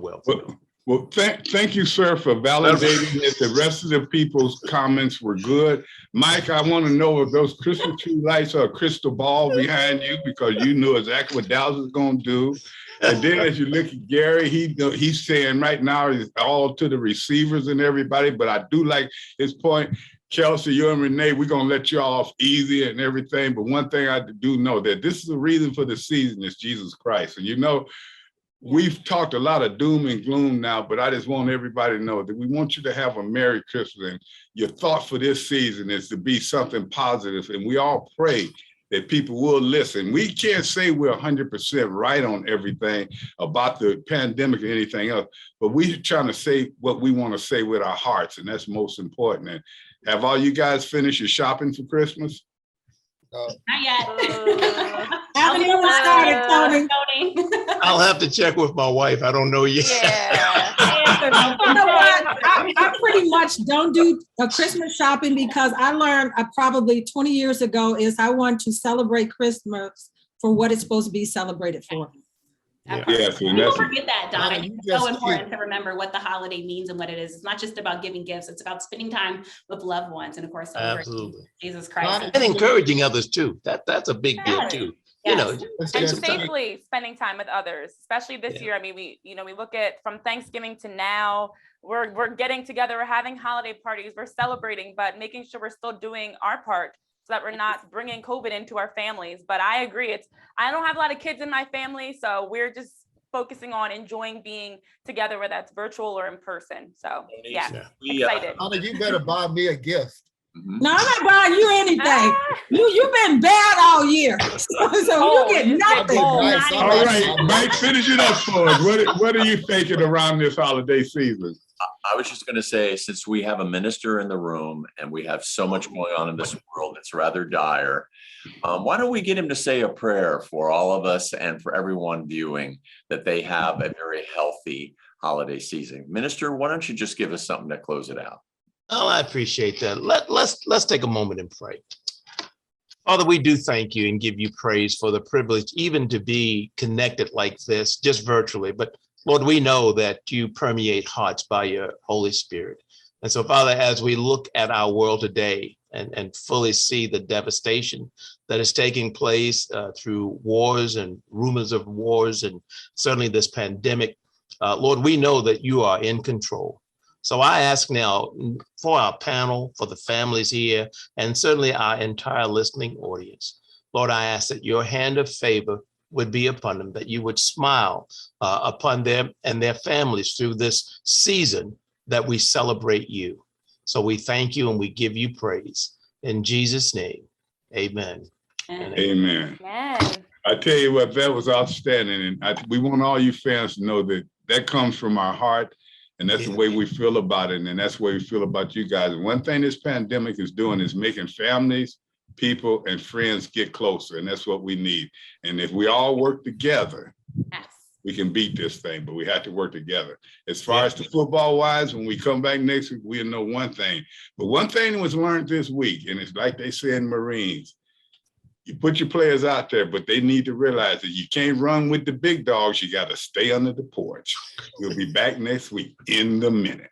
well for you. Well, thank you, sir, for validating that the rest of the people's comments were good. Mike, I want to know if those Christmas tree lights are a crystal ball behind you, because you knew exactly what Dallas is going to do. And then as you look at Gary, he's saying right now it's all to the receivers and everybody, but I do like his point. Kelsey, you and Renee, we're going to let you off easy and everything. But one thing I do know, that this is the reason for the season is Jesus Christ. And we've talked a lot of doom and gloom now, but I just want everybody to know that we want you to have a Merry Christmas. And your thought for this season is to be something positive. And we all pray that people will listen. We can't say we're 100% right on everything about the pandemic or anything else, but we're trying to say what we want to say with our hearts, and that's most important. And have all you guys finished your shopping for Christmas? Not yet. Haven't even started, Tony. I'll have to check with my wife. I don't know yet. Yeah. You know what? I pretty much don't do a Christmas shopping, because I learned probably 20 years ago is I want to celebrate Christmas for what it's supposed to be celebrated for. People forget that, Donna. It's so important to remember what the holiday means and what it is. It's not just about giving gifts. It's about spending time with loved ones and, of course, celebrating Jesus Christ. And encouraging others, too. That's a big deal, too. Yes. And safely spending time with others, especially this year. I mean, we look at from Thanksgiving to now, we're getting together, we're having holiday parties, we're celebrating, but making sure we're still doing our part so that we're not bringing COVID into our families. But I agree, I don't have a lot of kids in my family, so we're just focusing on enjoying being together, whether that's virtual or in person. So excited. Honey, you better buy me a gift. No, I'm not buying you anything. You've been bad all year, so you get nothing. All right, Mike, finish it up for us. What are you thinking around this holiday season? I was just going to say, since we have a minister in the room and we have so much going on in this world that's rather dire, why don't we get him to say a prayer for all of us and for everyone viewing, that they have a very healthy holiday season. Minister, why don't you just give us something to close it out? Oh, I appreciate that. Let's take a moment and pray. Father, we do thank you and give you praise for the privilege even to be connected like this, just virtually. But Lord, we know that you permeate hearts by your Holy Spirit. And so, Father, as we look at our world today and fully see the devastation that is taking place through wars and rumors of wars, and certainly this pandemic, Lord, we know that you are in control. So I ask now for our panel, for the families here, and certainly our entire listening audience. Lord, I ask that your hand of favor would be upon them, that you would smile upon them and their families through this season that we celebrate you. So we thank you and we give you praise. In Jesus' name, amen. Amen. I tell you what, that was outstanding. And we want all you fans to know that comes from our heart. And that's the way we feel about it. And that's the way we feel about you guys. And one thing this pandemic is doing is making families, people, and friends get closer. And that's what we need. And if we all work together, we can beat this thing, but we have to work together. As far as the football wise, when we come back next week, we'll know one thing. But one thing was learned this week, and it's like they say in Marines, you put your players out there, but they need to realize that you can't run with the big dogs. You got to stay under the porch. We'll be back next week in the minute.